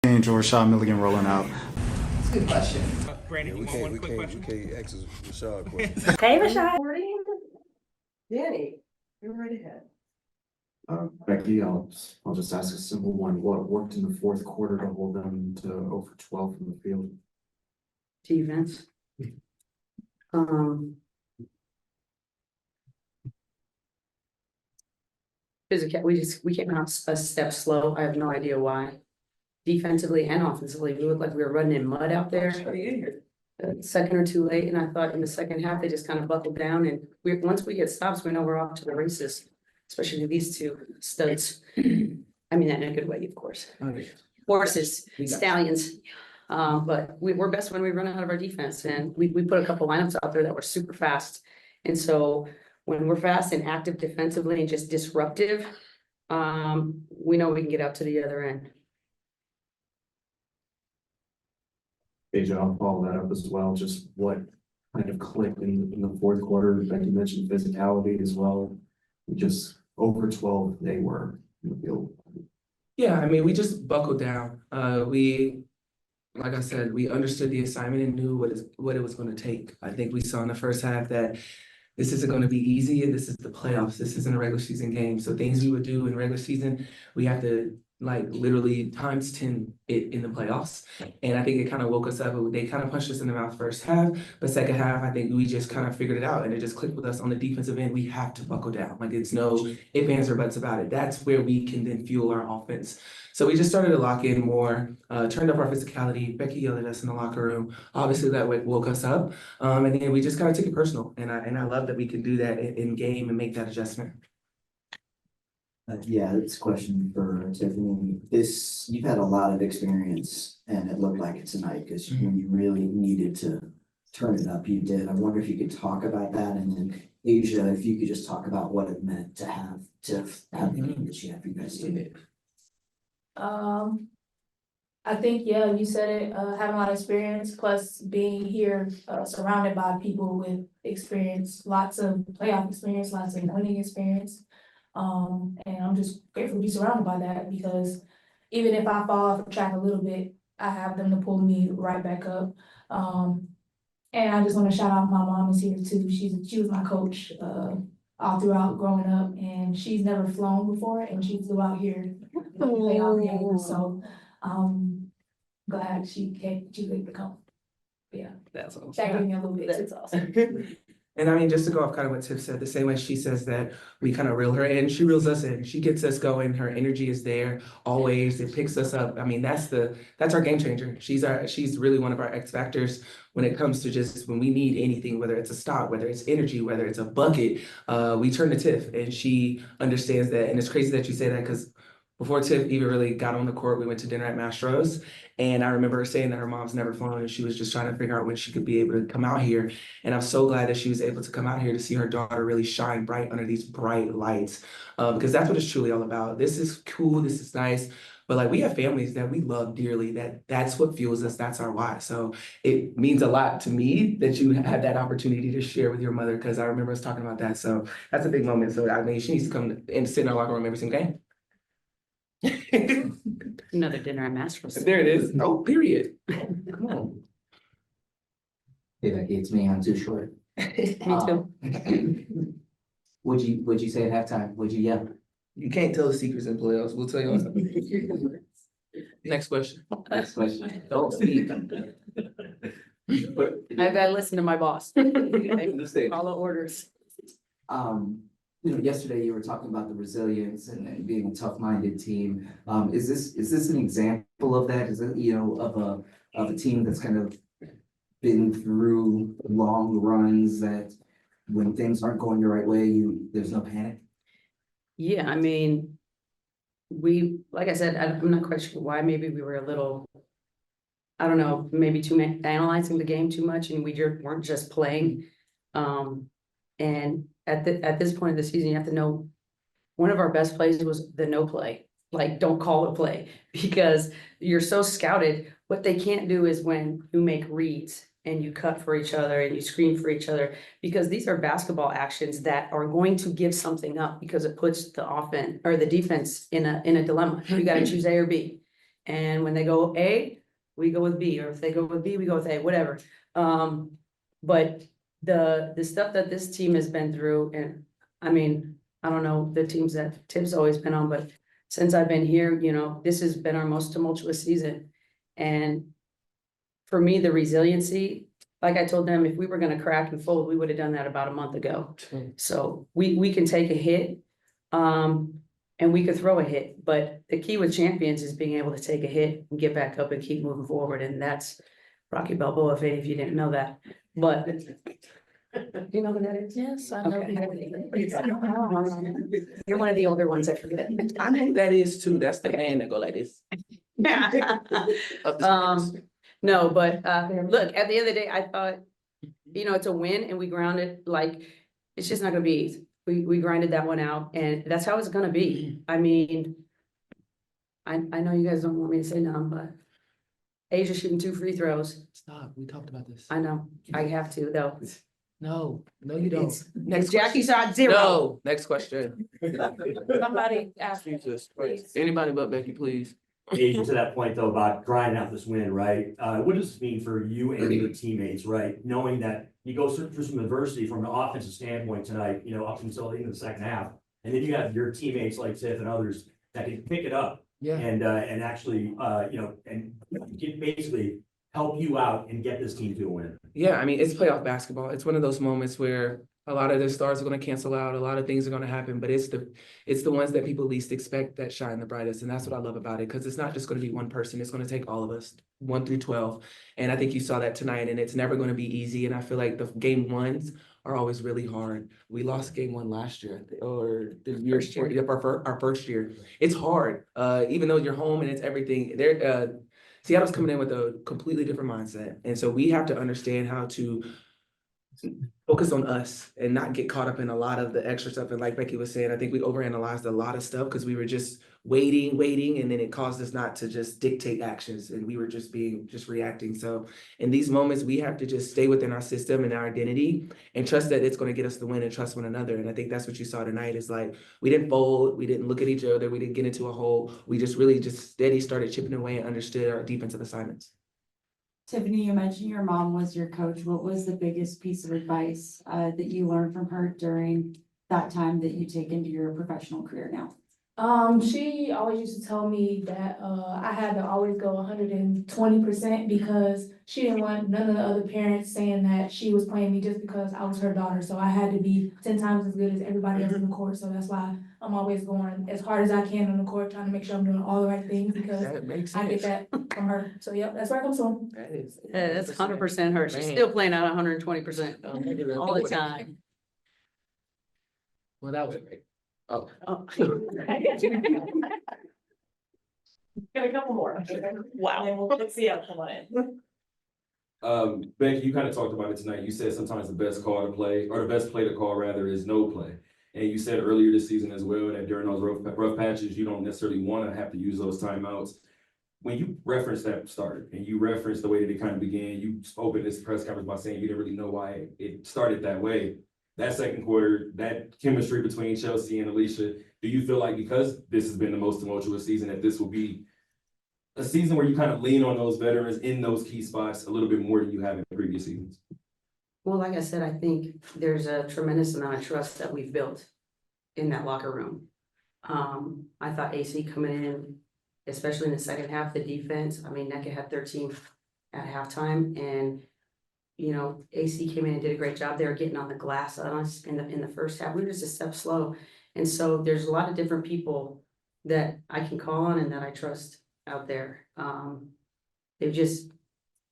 Change or Rashad Milligan rolling out. That's a good question. Brandon, you want one quick question? We can't ask Rashad a question. Hey, Rashad. Danny, you're right ahead. Becky, I'll just ask a simple one. What worked in the fourth quarter to hold them to over 12 from the field? Defense. Physical, we came out a step slow. I have no idea why. Defensively and offensively, we looked like we were running in mud out there. A second or two late, and I thought in the second half, they just kind of buckled down, and once we get stops, we know we're off to the races, especially these two studs. I mean that in a good way, of course. Horses, stallions. But we're best when we run out of our defense, and we put a couple lineups out there that were super fast. And so when we're fast and active defensively and just disruptive, we know we can get out to the other end. AJ, I'll follow that up as well. Just what kind of clicked in the fourth quarter? Becky mentioned physicality as well. Just over 12 they were in the field. Yeah, I mean, we just buckled down. Like I said, we understood the assignment and knew what it was going to take. I think we saw in the first half that this isn't going to be easy, and this is the playoffs. This isn't a regular season game. So things we would do in regular season, we have to like literally times 10 it in the playoffs. And I think it kind of woke us up. They kind of punched us in the mouth first half, but second half, I think we just kind of figured it out, and it just clicked with us on the defensive end. We have to buckle down. Like it's no ifs, ands, or buts about it. That's where we can then fuel our offense. So we just started to lock in more, turned up our physicality. Becky yelled at us in the locker room. Obviously that woke us up. And then we just kind of took it personal. And I love that we can do that in game and make that adjustment. Yeah, it's a question for Tiffany. You've had a lot of experience, and it looked like it tonight because when you really needed to turn it up, you did. I wonder if you could talk about that, and then Asia, if you could just talk about what it meant to have the game that you have for you guys to. I think, yeah, you said it, having a lot of experience, plus being here, surrounded by people with experience, lots of playoff experience, lots of winning experience. And I'm just grateful to be surrounded by that, because even if I fall off the track a little bit, I have them to pull me right back up. And I just want to shout out my mom is here too. She was my coach all throughout growing up, and she's never flown before, and she flew out here to play our game. So glad she could come. Yeah, That's awesome. that gave me a little bit. That's awesome. And I mean, just to go off kind of what Tiff said, the same way she says that we kind of reel her in, she reels us in. She gets us going. Her energy is there always. It picks us up. I mean, that's our game changer. She's really one of our X factors when it comes to just when we need anything, whether it's a stop, whether it's energy, whether it's a bucket. We turn to Tiff, and she understands that. And it's crazy that you say that, because before Tiff even really got on the court, we went to dinner at Mastro's, and I remember her saying that her mom's never flown, and she was just trying to figure out when she could be able to come out here. And I'm so glad that she was able to come out here to see her daughter really shine bright under these bright lights, because that's what it's truly all about. This is cool, this is nice, but like we have families that we love dearly, that's what fuels us, that's our why. So it means a lot to me that you have that opportunity to share with your mother, because I remember us talking about that. So that's a big moment. So I mean, she needs to come and sit in our locker room every single game. Another dinner at Masters. There it is. Oh, period. Come on. Hey Becky, it's me. I'm too short. Me too. What'd you say at halftime? What'd you yell? You can't tell the secrets in playoffs. We'll tell you all. Next question. Next question. Don't speak. I gotta listen to my boss. Follow orders. Yesterday you were talking about the resilience and being a tough-minded team. Is this an example of that? Is it, of a team that's kind of been through long runs that when things aren't going the right way, there's no panic? Yeah, I mean, like I said, I'm not quite sure why. Maybe we were a little, I don't know, maybe analyzing the game too much, and we weren't just playing. And at this point of the season, you have to know one of our best plays was the no play. Like, don't call it play, because you're so scouted. What they can't do is when you make reads and you cut for each other and you screen for each other, because these are basketball actions that are going to give something up, because it puts the offense or the defense in a dilemma. You got to choose A or B. And when they go A, we go with B, or if they go with B, we go with A, whatever. But the stuff that this team has been through, and I mean, I don't know the teams that Tim's always been on, but since I've been here, you know, this has been our most tumultuous season. And for me, the resiliency, like I told them, if we were gonna crack and fold, we would have done that about a month ago. So we can take a hit, and we could throw a hit, but the key with champions is being able to take a hit and get back up and keep moving forward, and that's Rocky Balboa, if any of you didn't know that, but. Do you know who that is? Yes, I know. You're one of the older ones, I forget. I know who that is too. That's the man that go like this. Up the stairs. No, but look, at the end of the day, I thought, you know, it's a win and we grounded, like, it's just not gonna be easy. We grinded that one out and that's how it's gonna be. I mean, I know you guys don't want me to say no, but Asia shooting 2 free throws. Stop, we talked about this. I know, I have to though. No, you don't. It's- Next Jackie question. shot 0. No, next question. Somebody asked. Jesus Please. Christ. Anybody but Becky, please. Asia, to that point though, about grinding out this win, right? What does this mean for you and your teammates, right? Knowing that you go through some adversity from an offensive standpoint tonight, you know, up until the end of the second half. And then you have your teammates like Tiff and others that can pick it up Yeah. and actually, you know, and basically help you out and get this team to a win. Yeah, I mean, it's playoff basketball. It's one of those moments where a lot of the stars are going to cancel out. A lot of things are going to happen, but it's the ones that people least expect that shine the brightest. And that's what I love about it, because it's not just going to be one person. It's going to take all of us, 1 through 12. And I think you saw that tonight, and it's never going to be easy. And I feel like the game ones are always really hard. We lost game 1 last year, or the year before, yep, our first year. It's hard, even though you're home and it's everything. Seattle's coming in with a completely different mindset. And so we have to understand how to focus on us and not get caught up in a lot of the extra stuff. And like Becky was saying, I think we overanalyzed a lot of stuff because we were just waiting, and then it caused us not to just dictate actions, and we were just reacting. So in these moments, we have to just stay within our system and our identity and trust that it's going to get us the win and trust one another. And I think that's what you saw tonight is like, we didn't fold, we didn't look at each other, we didn't get into a hole. We just really just steady started chipping away and understood our defensive assignments. Tiffany, you mentioned your mom was your coach. What was the biggest piece of advice that you learned from her during that time that you take into your professional career now? She always used to tell me that I had to always go 120% because she didn't want none of the other parents saying that she was playing me just because I was her daughter. So I had to be 10 times as good as everybody else in the court. So that's why I'm always going as hard as I can on the court, trying to make sure I'm doing all the right things because That makes I get sense. that from her. So yep, that's where I come from. That is. Yeah, that's 100% her. She's still playing out 120% all the time. Well, that was great. Oh. Oh. Got a couple more. Wow. Let's see how come on in. Becky, you kind of talked about it tonight. You said sometimes the best call to play, or the best play to call rather, is no play. And you said earlier this season as well that during those rough patches, you don't necessarily want to have to use those timeouts. When you reference that start and you reference the way that it kind of began, you opened this press conference by saying you didn't really know why it started that way. That second quarter, that chemistry between Chelsea and Alicia, do you feel like because this has been the most tumultuous season that this will be a season where you kind of lean on those veterans in those key spots a little bit more than you have in previous seasons? Well, like I said, I think there's a tremendous amount of trust that we've built in that locker room. I thought AC coming in, especially in the second half, the defense, I mean, NECA had 13 at halftime, and you know, AC came in and did a great job. They were getting on the glass on us in the first half. We were just a step slow. And so there's a lot of different people that I can call on and that I trust out there. They've just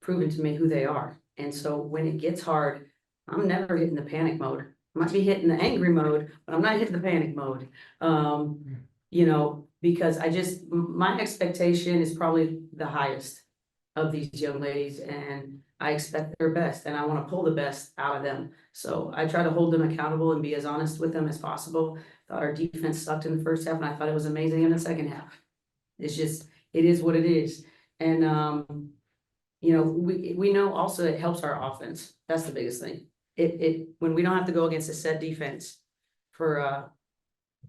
proven to me who they are. And so when it gets hard, I'm never hitting the panic mode. I might be hitting the angry mode, but I'm not hitting the panic mode. You know, because my expectation is probably the highest of these young ladies, and I expect their best, and I want to pull the best out of them. So I try to hold them accountable and be as honest with them as possible. Thought our defense sucked in the first half, and I thought it was amazing in the second half. It's just, it is what it is. And, you know, we know also it helps our offense. That's the biggest thing. When we don't have to go against a set defense for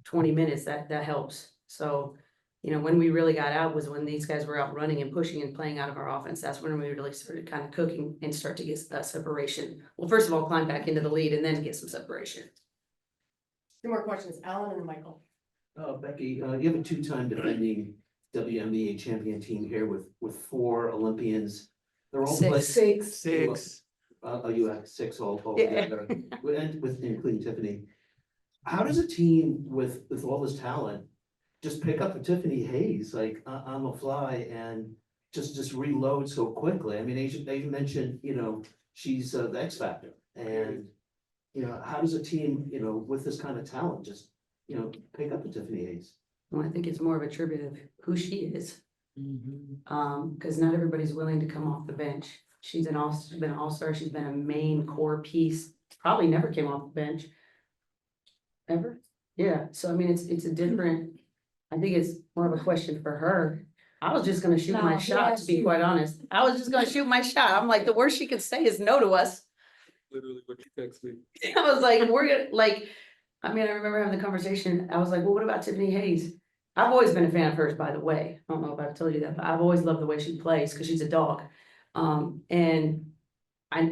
20 minutes, that helps. So You know, when we really got out was when these guys were out running and pushing and playing out of our offense. That's when we really started kind of cooking and start to get separation. Well, first of all, climb back into the lead and then get some separation. Two more questions, Alan and then Michael. Becky, you have a two-time defending WNBA champion team here with 4 Olympians. They're all Six. You have 6 all Yeah. together, and including Tiffany. How does a team with all this talent just pick up a Tiffany Hayes like on the fly and just reload so quickly? I mean, they mentioned, she's the X factor, and how does a team, with this kind of talent just, pick up a Tiffany Hayes? Well, I think it's more of a tribute of who she is. Because not everybody's willing to come off the bench. She's been an all-star, she's been a main core piece, probably never came off the bench. Ever? Yeah, so I mean, it's a different, I think it's more of a question for her. I was just gonna shoot my No, shot, yeah, to be shoot. quite honest. I was just gonna shoot my shot. I'm like, the worst she could say is no to us. Literally what you text me. I was like, we're gonna, like, I mean, I remember having the conversation, I was like, well, what about Tiffany Hayes? I've always been a fan of hers, by the way. I don't know if I've told you that, but I've always loved the way she plays, because she's a dog. And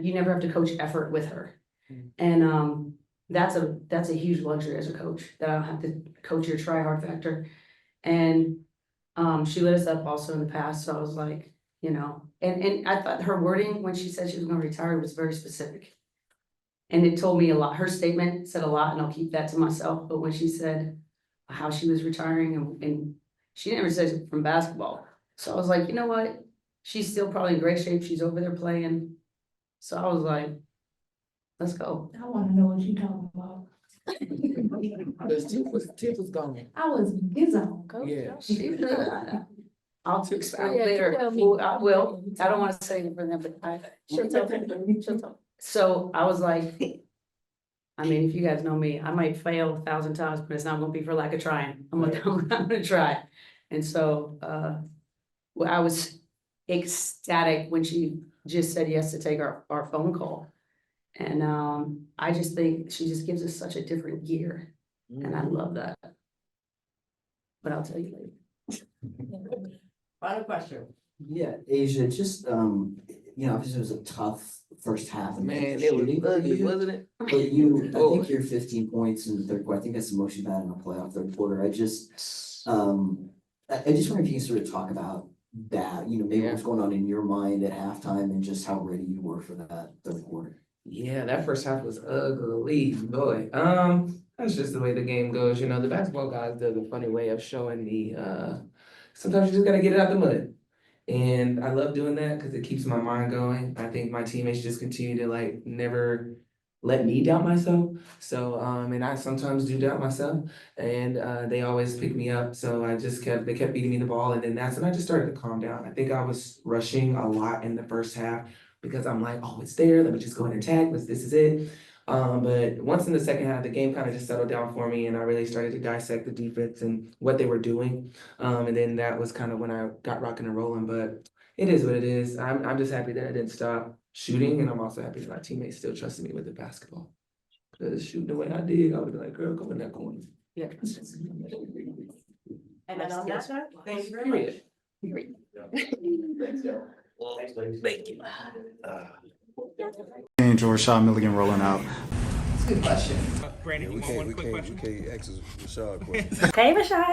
you never have to coach effort with her. And, that's a huge luxury as a coach, that I don't have to coach your try hard factor. And, she lit us up also in the past, so I was like, and I thought her wording when she said she was gonna retire was very specific. And it told me a lot. Her statement said a lot, and I'll keep that to myself, but when she said how she was retiring and she never said it from basketball. So I was like, you know what? She's still probably in great shape. She's over there playing. So I was like, let's go. I wanna know what you talking about. Tiff was gone. I was gizmo, coach. Yeah. I'll explain later. I will. I don't want to say it for them, but she'll tell me. She'll tell. So I was like, I mean, if you guys know me, I might fail 1,000 times, but it's not gonna be for lack of trying. I'm gonna try. And so, well, I was ecstatic when she just said yes to take our phone call. And, I just think she just gives us such a different gear, and I love that. But I'll tell you later. Final question. Yeah, Asia, just, obviously it was a tough first half. Man, it was ugly, wasn't it? But I think you're 15 points in the third quarter. I think that's the most you've had in a playoff third quarter. I just wonder if you can sort of talk about that, maybe what's going on in your mind at halftime and just how ready you were for that third quarter. Yeah, that first half was ugly, boy. That's just the way the game goes. The basketball guys does a funny way of showing me, sometimes you just gotta get it out the mud. And I love doing that because it keeps my mind going. I think my teammates just continue to never let me doubt myself. So, and I sometimes do doubt myself, and they always pick me up. So they kept beating me the ball, and then that's when I just started to calm down. I think I was rushing a lot in the first half because I'm like, oh, it's there. Let me just go ahead and attack. This is it. But once in the second half, the game kind of just settled down for me, and I really started to dissect the defense and what they were doing. And then that was kind of when I got rocking and rolling. But it is what it is. I'm just happy that I didn't stop shooting, and I'm also happy that my teammates still trusted me with the basketball. Because shooting the way I did, I would be like, girl, go in that corner. Yeah. And then on that note, thank you very much. Thanks, ladies. Thank you. And Rashad Milligan rolling out. That's a good question. Brandon, We you want one can't quick question? ask Rashad a question. Hey, Rashad.